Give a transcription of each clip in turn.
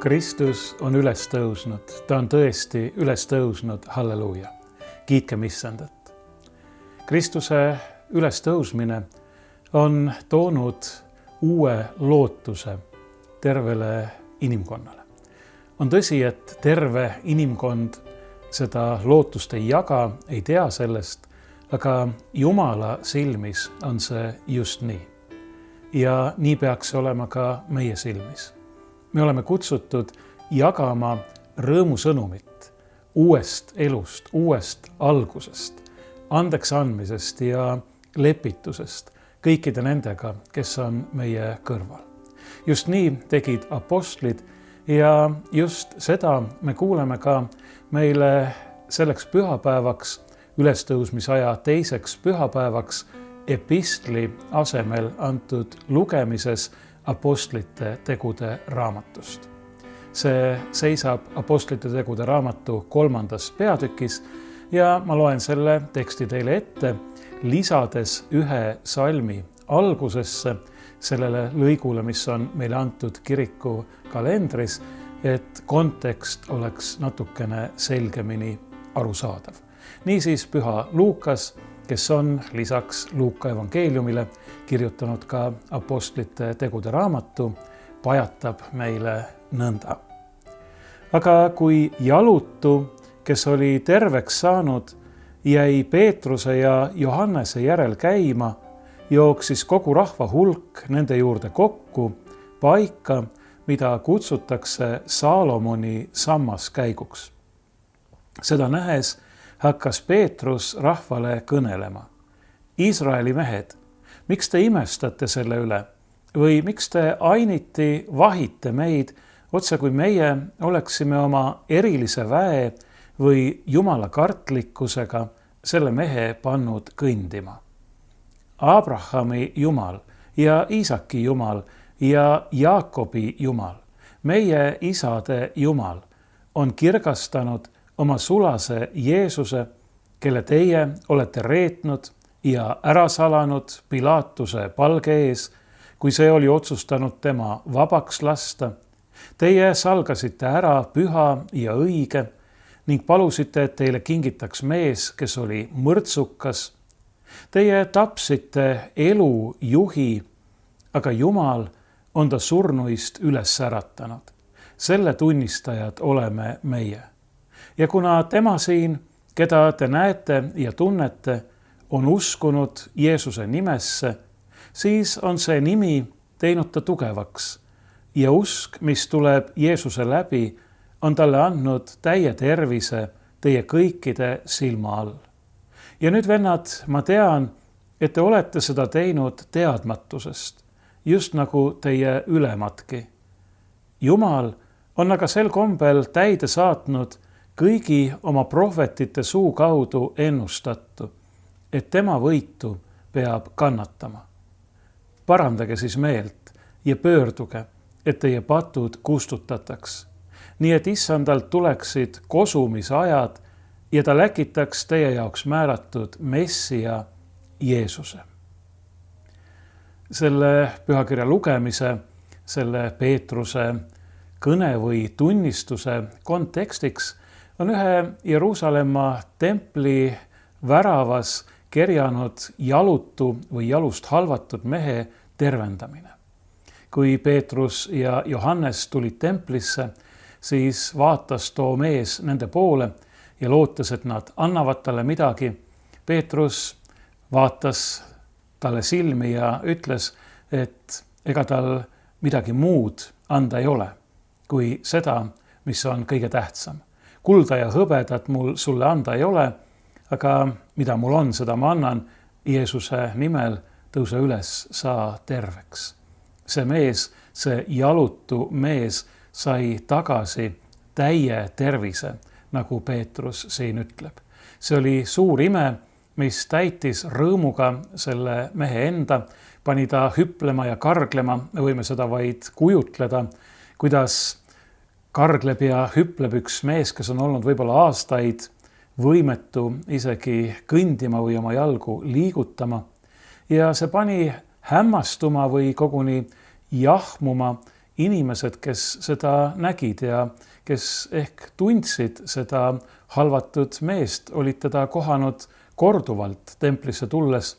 Kristus on üles tõusnud, ta on tõesti üles tõusnud, halleluuja. Kiitkem issandat. Kristuse üles tõusmine on toonud uue lootuse tervele inimkonnale. On tõsi, et terve inimkond seda lootust ei jaga, ei tea sellest, aga Jumala silmis on see just nii. Ja nii peaks olema ka meie silmis. Me oleme kutsutud jagama rõõmusõnumit uuest elust, uuest algusest, andeks andmisest ja lepitusest kõikide nendega, kes on meie kõrval. Just nii tegid apostlid ja just seda me kuuleme ka meile selleks pühapäevaks, ülestõusmisaja teiseks pühapäevaks epistli asemel antud lugemises apostlite tegude raamatust. See seisab apostlite tegude raamatu 3. peatükis ja ma loen selle teksti teile ette, lisades ühe salmi algusesse sellele lõigule, mis on meile antud kiriku kalendris, et kontekst oleks natukene selgemini arusaadav. Niisiis püha Luukas, kes on lisaks Luuka evangeeliumile kirjutanud ka apostlite tegude raamatu, pajatab meile nõnda. Aga kui jalutu, kes oli terveks saanud, jäi Peetruse ja Johannese järel käima, jooksis kogu rahva hulk nende juurde kokku paika, mida kutsutakse Saalomoni sammaskäiguks. Seda nähes hakkas Peetrus rahvale kõnelema. Iisraeli mehed, miks te imestate selle üle? Või miks te ainiti vahite meid, otse kui meie oleksime oma erilise väe või Jumala kartlikkusega selle mehe pannud kõndima? Abrahami Jumal ja Iisaki Jumal ja Jaakobi Jumal, meie isade Jumal, on kirgastanud oma sulase Jeesuse, kelle teie olete reetnud ja ära salanud Pilaatuse palge ees, kui see oli otsustanud tema vabaks lasta. Teie salgasite ära püha ja õige ning palusite, et teile kingitaks mees, kes oli mõrtsukas. Teie tapsite elu juhi, aga Jumal on ta surnuist üles äratanud. Selle tunnistajad oleme meie. Ja kuna tema siin, keda te näete ja tunnete, on uskunud Jeesuse nimesse, siis on see nimi teinud ta tugevaks ja usk, mis tuleb Jeesuse läbi, on talle andnud täie tervise teie kõikide silma all. Ja nüüd, vennad, ma tean, et te olete seda teinud teadmatusest, just nagu teie ülematki. Jumal on aga sel kombel täide saatnud kõigi oma prohvetite suu kaudu ennustatu, et tema võitu peab kannatama. Parandage siis meelt ja pöörduge, et teie patud kustutataks, nii et issandalt tuleksid kosumisajad ja ta läkitaks teie jaoks määratud Messija Jeesuse. Selle pühakirja lugemise, selle Peetruse kõne või tunnistuse kontekstiks on ühe Jeruusalemma templi väravas kerjanud jalutu või jalust halvatud mehe tervendamine. Kui Peetrus ja Johannes tulid templisse, siis vaatas too mees nende poole ja lootes, et nad annavad talle midagi. Peetrus vaatas talle silmi ja ütles, et ega tal midagi muud anda ei ole, kui seda, mis on kõige tähtsam. Kulda ja hõbedat mul sulle anda ei ole, aga mida mul on, seda ma annan. Jeesuse nimel tõuse üles, saa terveks. See mees, see jalutu mees sai tagasi täie tervise, nagu Peetrus siin ütleb. See oli suur ime, mis täitis rõõmuga selle mehe enda, pani ta hüplema ja karglema. Me võime seda vaid kujutleda, kuidas kargleb ja hüpleb üks mees, kes on olnud võib-olla aastaid võimetu isegi kõndima või oma jalgu liigutama. Ja see pani hämmastuma või koguni jahmuma inimesed, kes seda nägid ja kes ehk tundsid seda halvatud meest, olid teda kohanud korduvalt templisse tulles,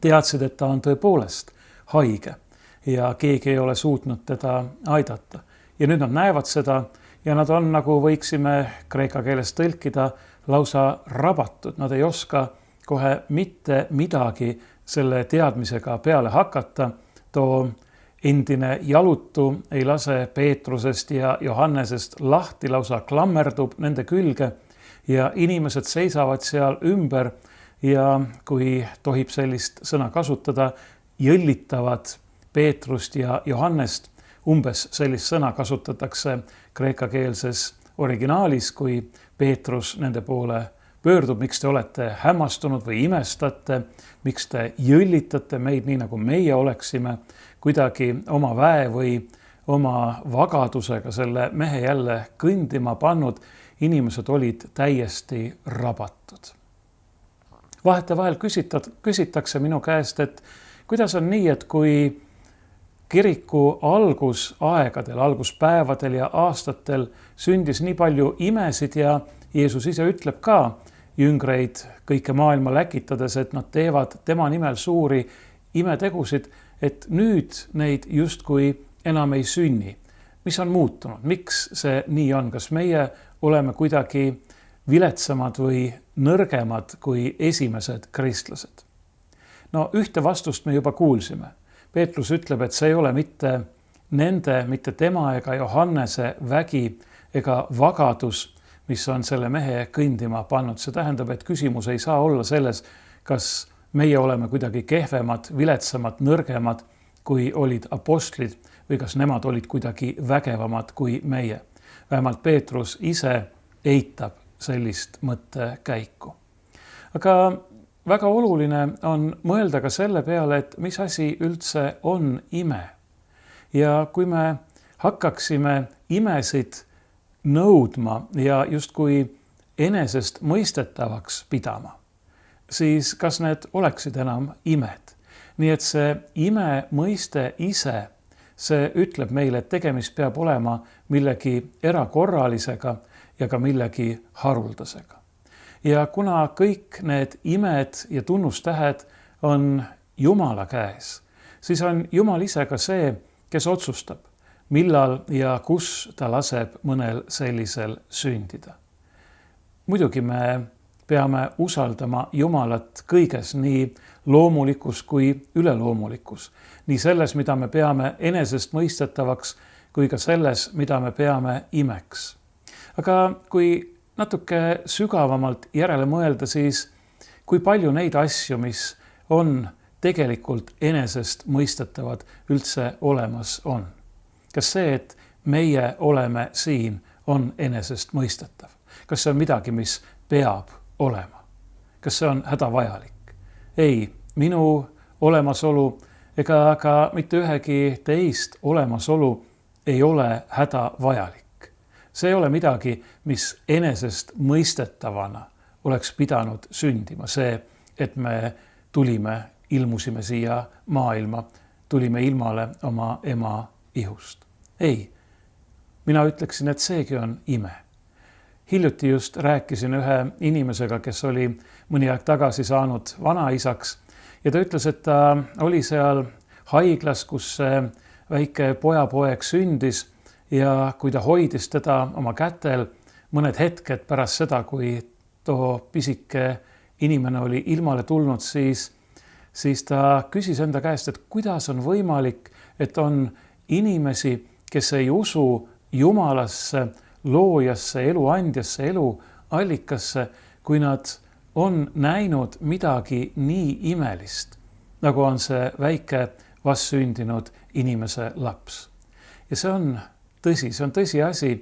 teadsid, et ta on tõepoolest haige ja keegi ei ole suutnud teda aidata. Ja nüüd nad näevad seda ja nad on, nagu võiksime kreeka keeles tõlkida, lausa rabatud. Nad ei oska kohe mitte midagi selle teadmisega peale hakata. Too endine jalutu ei lase Peetrusest ja Johannesest lahti, lausa klammerdub nende külge ja inimesed seisavad seal ümber ja kui tohib sellist sõna kasutada, jõllitavad Peetrust ja Johannest. Umbes sellist sõna kasutatakse kreekakeelses originaalis, kui Peetrus nende poole pöördub, miks te olete hämmastunud või imestate, miks te jõllitate meid nii, nagu meie oleksime kuidagi oma väe või oma vagadusega selle mehe jälle kõndima pannud. Inimesed olid täiesti rabatud. Vahetevahel küsitakse minu käest, et kuidas on nii, et kui kiriku algusaegadel, alguspäevadel ja aastatel sündis nii palju imesid ja Jeesus ise ütleb ka jüngreid kõike maailma läkitades, et nad teevad tema nimel suuri imetegusid, et nüüd neid justkui enam ei sünni. Mis on muutunud? Miks see nii on? Kas meie oleme kuidagi viletsamad või nõrgemad kui esimesed kristlased? No ühte vastust me juba kuulsime. Peetrus ütleb, et see ei ole mitte nende, mitte tema ega Johannese vägi ega vagadus, mis on selle mehe kõndima pannud. See tähendab, et küsimus ei saa olla selles, kas meie oleme kuidagi kehvemad, viletsamad, nõrgemad, kui olid apostlid või kas nemad olid kuidagi vägevamad kui meie. Vähemalt Peetrus ise eitab sellist mõttekäiku. Aga väga oluline on mõelda ka selle peale, et mis asi üldse on ime. Ja kui me hakkaksime imesid nõudma ja justkui enesest mõistetavaks pidama, siis kas need oleksid enam imed? Nii et see ime mõiste ise, see ütleb meile, et tegemist peab olema millegi erakorralisega ja ka millegi haruldasega. Ja kuna kõik need imed ja tunnustähed on Jumala käes, siis on Jumal ise ka see, kes otsustab, millal ja kus ta laseb mõnel sellisel sündida. Muidugi me peame usaldama Jumalat kõiges, nii loomulikus kui üleloomulikus. Nii selles, mida me peame enesest mõistetavaks, kui ka selles, mida me peame imeks. Aga kui natuke sügavamalt järele mõelda, siis kui palju neid asju, mis on tegelikult enesest mõistetavad, üldse olemas on. Kas see, et meie oleme siin, on enesest mõistetav? Kas see on midagi, mis peab olema? Kas see on hädavajalik? Ei, minu olemasolu ega ka mitte ühegi teist olemasolu ei ole hädavajalik. See ei ole midagi, mis enesest mõistetavana oleks pidanud sündima. See, et me ilmusime siia maailma, tulime ilmale oma ema ihust. Ei, mina ütleksin, et seegi on ime. Hiljuti just rääkisin ühe inimesega, kes oli mõni aeg tagasi saanud vanaisaks ja ta ütles, et ta oli seal haiglas, kus väike pojapoeg sündis ja kui ta hoidis teda oma kätel mõned hetked pärast seda, kui too pisike inimene oli ilmale tulnud, siis ta küsis enda käest, et kuidas on võimalik, et on inimesi, kes ei usu Jumalasse, loojasse, eluandjasse, eluallikasse, kui nad on näinud midagi nii imelist, nagu on see väike vastsündinud inimese laps. Ja see on tõsi, see on tõsiasi,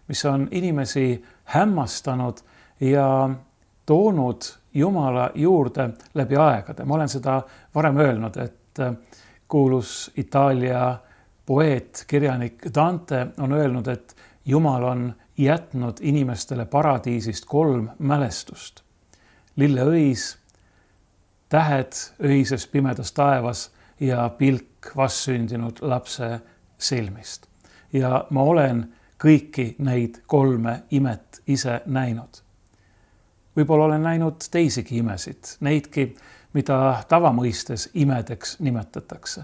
mis on inimesi hämmastanud ja toonud Jumala juurde läbi aegade. Ma olen seda varem öelnud, et kuulus Itaalia poeet, kirjanik Dante on öelnud, et Jumal on jätnud inimestele paradiisist 3 mälestust. Lilleõis, tähed öises pimedas taevas ja pilk vastsündinud lapse silmist. Ja ma olen kõiki neid 3 imet ise näinud. Võib-olla olen näinud teisigi imesid, neidki, mida tavamõistes imedeks nimetatakse.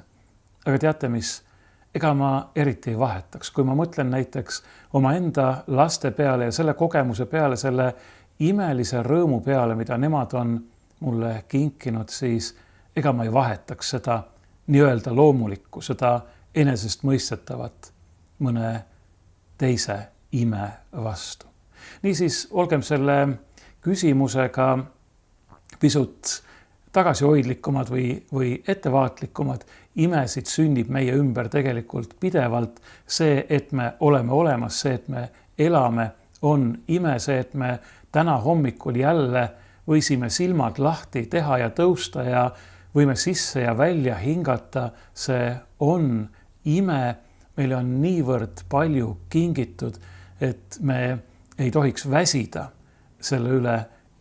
Aga teate mis? Ega ma eriti ei vahetaks. Kui ma mõtlen näiteks omaenda laste peale ja selle kogemuse peale, selle imelise rõõmu peale, mida nemad on mulle kinkinud, siis ega ma ei vahetaks seda nii-öelda loomulikku, seda enesestmõistetavat mõne teise ime vastu. Niisiis, olgem selle küsimusega pisut tagasihoidlikumad või ettevaatlikumad. Imesid sünnib meie ümber tegelikult pidevalt. See, et me oleme olemas, see, et me elame, on ime. See, et me täna hommikul jälle võisime silmad lahti teha ja tõusta ja võime sisse ja välja hingata, see on ime. Meile on niivõrd palju kingitud, et me ei tohiks väsida selle üle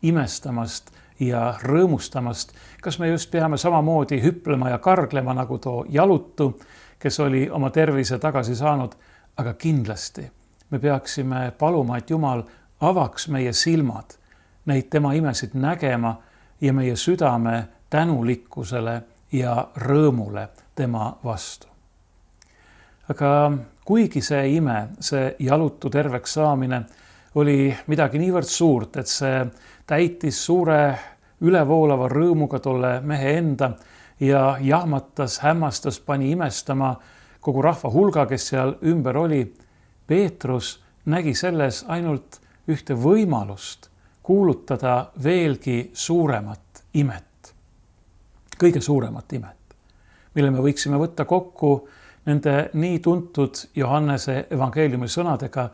imestamast ja rõõmustamast. Kas me just peame samamoodi hüplema ja karglema nagu too jalutu, kes oli oma tervise tagasi saanud, aga kindlasti me peaksime paluma, et Jumal avaks meie silmad neid tema imesid nägema ja meie südame tänulikkusele ja rõõmule tema vastu. Aga kuigi see ime, see jalutu terveks saamine oli midagi niivõrd suurt, et see täitis suure ülevoolava rõõmuga tolle mehe enda ja jahmatas, hämmastas, pani imestama kogu rahva hulga, kes seal ümber oli. Peetrus nägi selles ainult ühte võimalust kuulutada veelgi suuremat imet, kõige suuremat imet, mille me võiksime võtta kokku nende nii tuntud Johannese evangeeliumi sõnadega: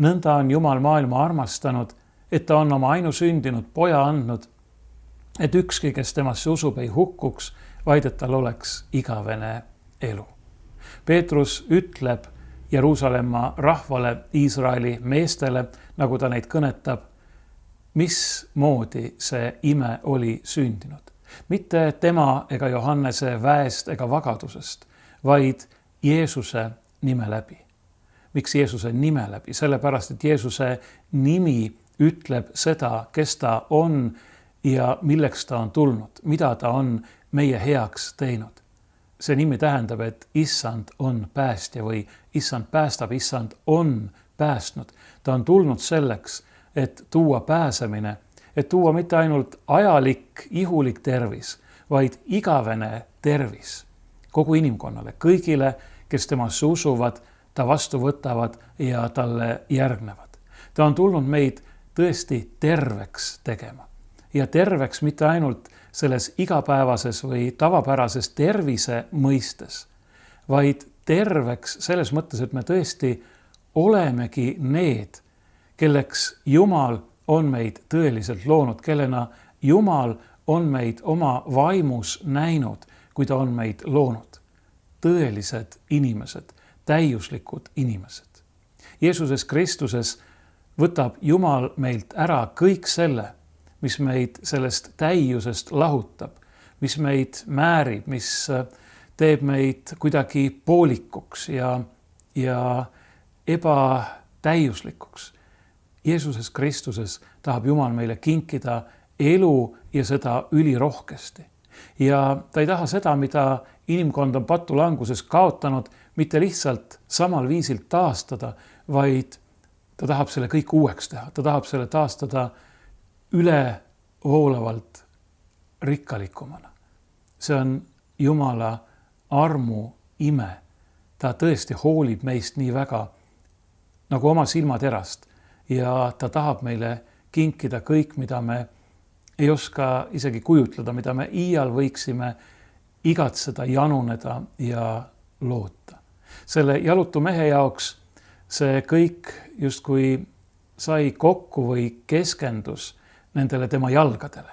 nõnda on Jumal maailma armastanud, et ta on oma ainusündinud poja andnud, et ükski, kes temasse usub, ei hukkuks, vaid et tal oleks igavene elu. Peetrus ütleb Jeruusalemma rahvale, Iisraeli meestele, nagu ta neid kõnetab, mismoodi see ime oli sündinud. Mitte tema ega Johannese väest ega vagadusest, vaid Jeesuse nime läbi. Miks Jeesuse nime läbi? Sellepärast, et Jeesuse nimi ütleb seda, kes ta on ja milleks ta on tulnud, mida ta on meie heaks teinud. See nimi tähendab, et issand on päästja või issand päästab, issand on päästnud. Ta on tulnud selleks, et tuua pääsemine, et tuua mitte ainult ajalik, ihulik tervis, vaid igavene tervis kogu inimkonnale, kõigile, kes temasse usuvad, ta vastu võtavad ja talle järgnevad. Ta on tulnud meid tõesti terveks tegema. Ja terveks mitte ainult selles igapäevases või tavapärases tervise mõistes, vaid terveks selles mõttes, et me tõesti olemegi need, kelleks Jumal on meid tõeliselt loonud, kellena Jumal on meid oma vaimus näinud, kui ta on meid loonud. Tõelised inimesed, täiuslikud inimesed. Jeesuses Kristuses võtab Jumal meilt ära kõik selle, mis meid sellest täiusest lahutab, mis meid määrib, mis teeb meid kuidagi poolikuks ja ebatäiuslikuks. Jeesuses Kristuses tahab Jumal meile kinkida elu ja seda ülirohkesti. Ja ta ei taha seda, mida inimkond on patulanguses kaotanud, mitte lihtsalt samal viisil taastada, vaid ta tahab selle kõik uueks teha. Ta tahab selle taastada ülevoolavalt rikkalikumana. See on Jumala armu ime. Ta tõesti hoolib meist nii väga nagu oma silmaterast ja ta tahab meile kinkida kõik, mida me ei oska isegi kujutleda, mida me iial võiksime igatseda, januneda ja loota. Selle jalutu mehe jaoks see kõik justkui sai kokku või keskendus nendele tema jalgadele.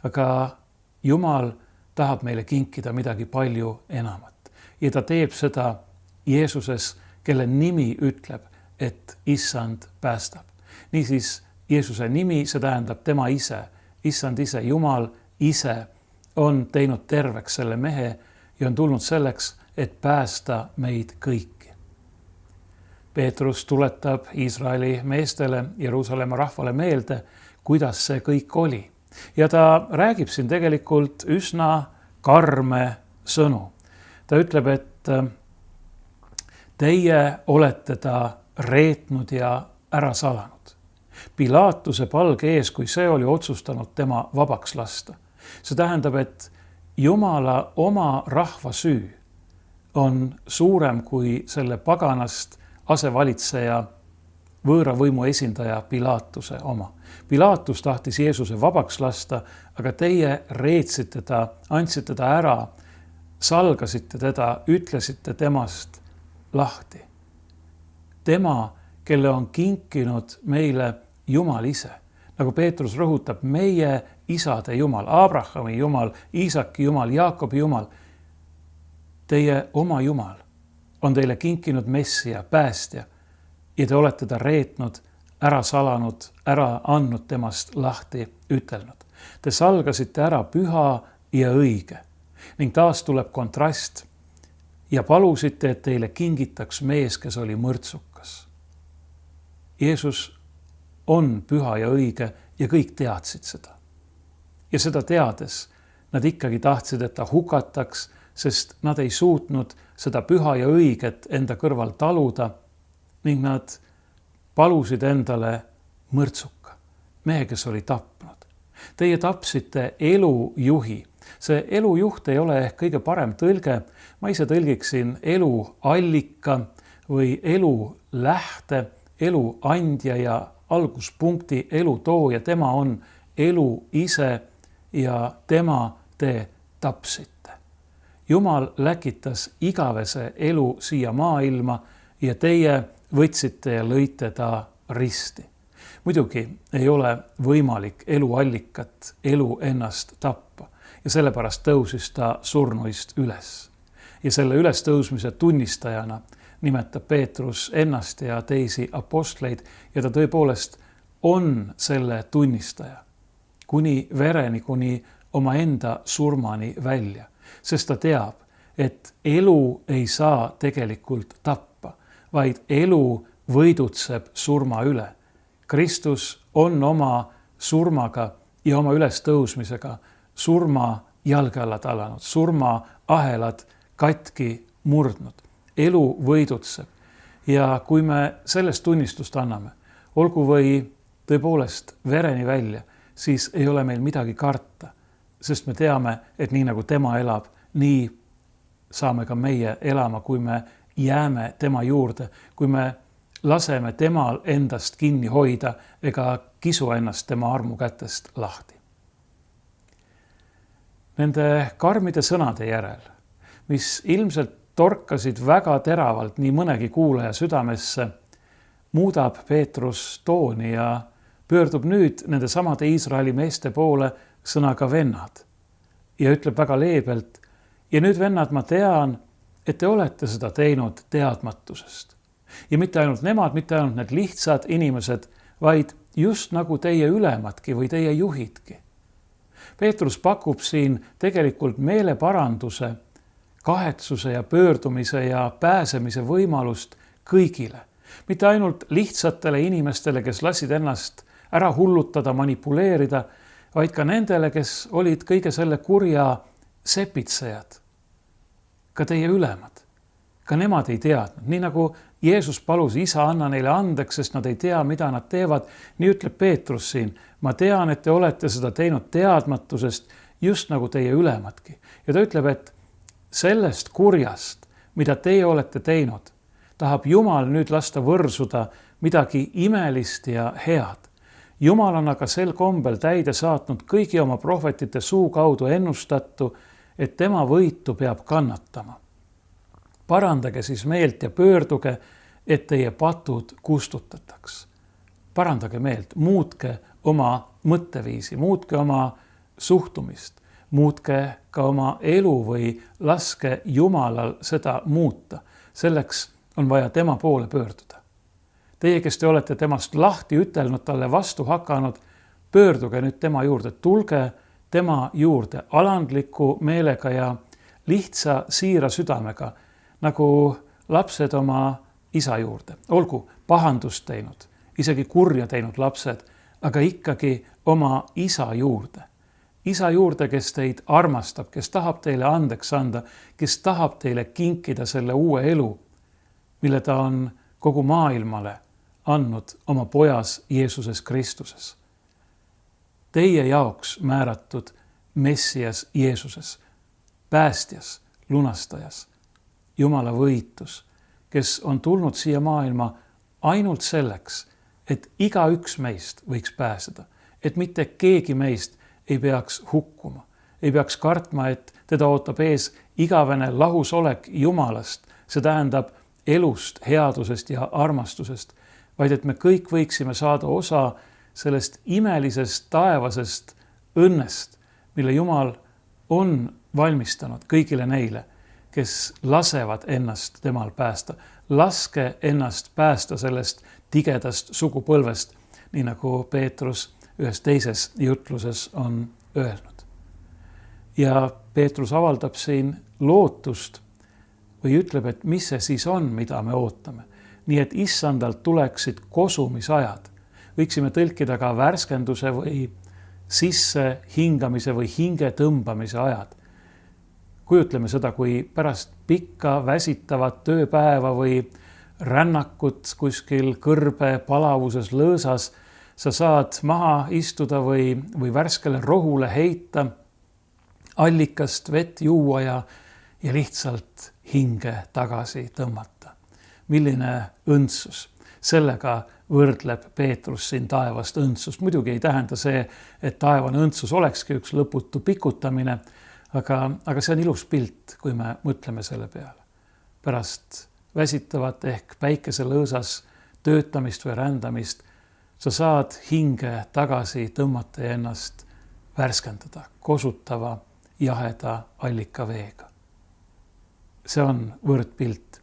Aga Jumal tahab meile kinkida midagi palju enamat. Ja ta teeb seda Jeesuses, kelle nimi ütleb, et issand päästab. Niisiis Jeesuse nimi, see tähendab tema ise. Issand ise, Jumal ise on teinud terveks selle mehe ja on tulnud selleks, et päästa meid kõiki. Peetrus tuletab Iisraeli meestele, Jeruusalemma rahvale meelde, kuidas see kõik oli. Ja ta räägib siin tegelikult üsna karme sõnu. Ta ütleb, et teie olete ta reetnud ja ära salanud. Pilaatuse palge ees, kui see oli otsustanud tema vabaks lasta. See tähendab, et Jumala oma rahva süü on suurem kui selle paganast asevalitseja, võõra võimu esindaja Pilaatuse oma. Pilaatus tahtis Jeesuse vabaks lasta, aga teie reetsite ta, andsite ta ära, salgasite teda, ütlesite temast lahti. Tema, kelle on kinkinud meile Jumal ise. Nagu Peetrus rõhutab, meie isade Jumal, Abrahami Jumal, Iisaki Jumal, Jaakobi Jumal. Teie oma Jumal on teile kinkinud Messia, päästja ja te olete ta reetnud, ära salanud, ära andnud temast lahti, ütelnud. Te salgasite ära püha ja õige ning taas tuleb kontrast ja palusite, et teile kingitaks mees, kes oli mõrtsukas. Jeesus on püha ja õige ja kõik teadsid seda. Ja seda teades nad ikkagi tahtsid, et ta hukataks, sest nad ei suutnud seda püha ja õiget enda kõrval taluda ning nad palusid endale mõrtsuka, mehe, kes oli tapnud. Teie tapsite elujuhi. See elujuht ei ole ehk kõige parem tõlge. Ma ise tõlgiksin eluallika või elulähte, eluandja ja alguspunkti elutooja. Tema on elu ise ja tema te tapsite. Jumal läkitas igavese elu siia maailma ja teie võtsite ja lõite ta risti. Muidugi ei ole võimalik eluallikat, elu ennast tappa ja sellepärast tõusis ta surnuist üles. Ja selle ülestõusmise tunnistajana nimetab Peetrus ennast ja teisi apostleid ja ta tõepoolest on selle tunnistaja kuni vereni, kuni omaenda surmani välja. Sest ta teab, et elu ei saa tegelikult tappa, vaid elu võidutseb surma üle. Kristus on oma surmaga ja oma ülestõusmisega surma jalge alla talanud, surma ahelad katki murdnud. Elu võidutseb ja kui me sellest tunnistust anname, olgu või tõepoolest vereni välja, siis ei ole meil midagi karta. Sest me teame, et nii nagu tema elab, nii saame ka meie elama, kui me jääme tema juurde, kui me laseme temal endast kinni hoida ega kisu ennast tema armu kätest lahti. Nende karmide sõnade järel, mis ilmselt torkasid väga teravalt nii mõnegi kuulaja südamesse, muudab Peetrus tooni ja pöördub nüüd nende samade Iisraeli meeste poole sõnaga vennad ja ütleb väga leebelt: ja nüüd, vennad, ma tean, et te olete seda teinud teadmatusest. Ja mitte ainult nemad, mitte ainult need lihtsad inimesed, vaid just nagu teie ülemadki või teie juhidki. Peetrus pakub siin tegelikult meeleparanduse, kahetsuse ja pöördumise ja pääsemise võimalust kõigile. Mitte ainult lihtsatele inimestele, kes lasid ennast ära hullutada, manipuleerida, vaid ka nendele, kes olid kõige selle kurja sepitsejad. Ka teie ülemad. Ka nemad ei teadnud. Nii nagu Jeesus palus: isa, anna neile andeks, sest nad ei tea, mida nad teevad. Nii ütleb Peetrus siin: ma tean, et te olete seda teinud teadmatusest, just nagu teie ülemadki. Ja ta ütleb, et sellest kurjast, mida teie olete teinud, tahab Jumal nüüd lasta võrsuda midagi imelist ja head. Jumal on aga sel kombel täide saatnud kõigi oma prohvetite suu kaudu ennustatu, et tema võitu peab kannatama. Parandage siis meelt ja pöörduge, et teie patud kustutataks. Parandage meelt, muutke oma mõtteviisi, muutke oma suhtumist, muutke ka oma elu või laske Jumalal seda muuta. Selleks on vaja tema poole pöörduda. Teie, kes te olete temast lahti ütelnud, talle vastu hakanud, pöörduge nüüd tema juurde, tulge tema juurde alandliku meelega ja lihtsa siira südamega, nagu lapsed oma isa juurde, olgu pahandust teinud, isegi kurja teinud lapsed, aga ikkagi oma isa juurde. Isa juurde, kes teid armastab, kes tahab teile andeks anda, kes tahab teile kinkida selle uue elu, mille ta on kogu maailmale andnud oma pojas Jeesuses Kristuses. Teie jaoks määratud Messias Jeesuses, päästjas, lunastajas, Jumala võitus, kes on tulnud siia maailma ainult selleks, et igaüks meist võiks pääseda, et mitte keegi meist ei peaks hukkuma, ei peaks kartma, et teda ootab ees igavene lahusolek Jumalast, see tähendab elust, headusest ja armastusest, vaid et me kõik võiksime saada osa sellest imelisest taevasest õnnest, mille Jumal on valmistanud kõigile neile, kes lasevad ennast temal päästa. Laske ennast päästa sellest tigedast sugupõlvest, nii nagu Peetrus ühes teises jutluses on öelnud. Ja Peetrus avaldab siin lootust või ütleb, et mis see siis on, mida me ootame. Nii et issandalt tuleksid kosumisajad. Võiksime tõlkida ka värskenduse või sisse hingamise või hinge tõmbamise ajad. Kujutleme seda, kui pärast pikka väsitavat tööpäeva või rännakut kuskil kõrbe palavuses lõõsas sa saad maha istuda või värskele rohule heita, allikast vett juua ja lihtsalt hinge tagasi tõmmata. Milline õndsus. Sellega võrdleb Peetrus siin taevast õndsust. Muidugi ei tähenda see, et taevane õndsus olekski üks lõputu pikutamine, aga see on ilus pilt, kui me mõtleme selle peale. Pärast väsitavat ehk päikeselõõsas töötamist või rändamist sa saad hinge tagasi tõmmata ja ennast värskendada kosutava jaheda allikaveega. See on võrdpilt,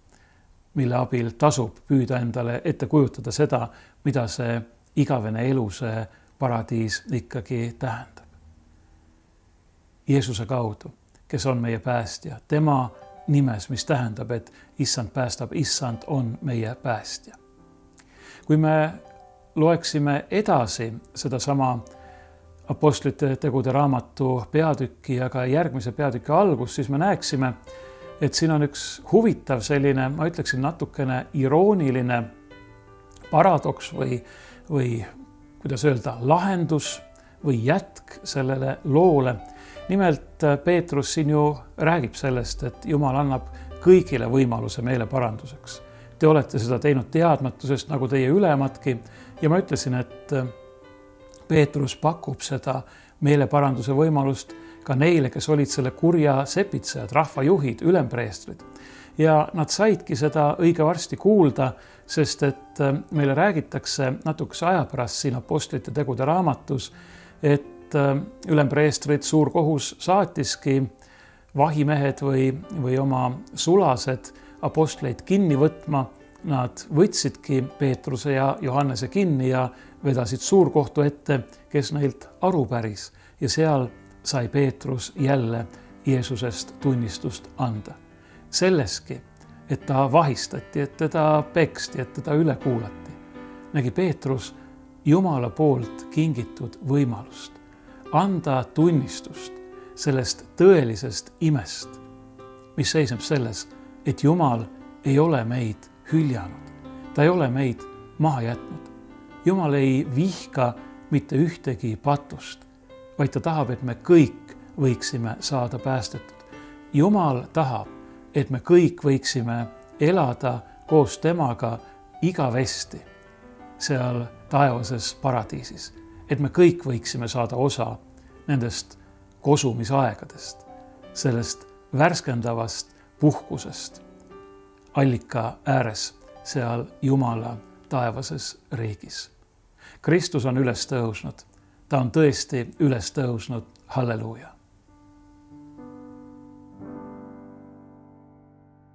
mille abil tasub püüda endale ette kujutada seda, mida see igavene elu, see paradiis ikkagi tähendab. Jeesuse kaudu, kes on meie päästja, tema nimes, mis tähendab, et issand päästab, issand on meie päästja. Kui me loeksime edasi sedasama Apostlite tegude raamatu peatükki ja ka järgmise peatüki algust, siis me näeksime, et siin on üks huvitav selline, ma ütleksin natukene irooniline paradoks või kuidas öelda, lahendus või jätk sellele loole. Nimelt Peetrus siin ju räägib sellest, et Jumal annab kõigile võimaluse meeleparanduseks. Te olete seda teinud teadmatusest nagu teie ülematki ja ma ütlesin, et Peetrus pakub seda meeleparanduse võimalust ka neile, kes olid selle kurja sepitsejad, rahvajuhid, ülempreestrid. Ja nad saidki seda õige varsti kuulda, sest et meile räägitakse natukese aja pärast siin Apostlite tegude raamatus, et ülempreestrid suur kohus saatiski vahimehed või oma sulased apostleid kinni võtma. Nad võtsidki Peetruse ja Johannese kinni ja vedasid suurkohtu ette, kes neilt aru päris ja seal sai Peetrus jälle Jeesusest tunnistust anda. Selleski, et ta vahistati, et teda peksti, et teda üle kuulati, nägi Peetrus Jumala poolt kingitud võimalust anda tunnistust sellest tõelisest imest, mis seisneb selles, et Jumal ei ole meid hüljanud. Ta ei ole meid maha jätnud. Jumal ei vihka mitte ühtegi patust, vaid ta tahab, et me kõik võiksime saada päästetud. Jumal tahab, et me kõik võiksime elada koos temaga igavesti seal taevases paradiisis. Et me kõik võiksime saada osa nendest kosumisaegadest, sellest värskendavast puhkusest allika ääres seal Jumala taevases riigis. Kristus on üles tõusnud, ta on tõesti üles tõusnud, halleluuja.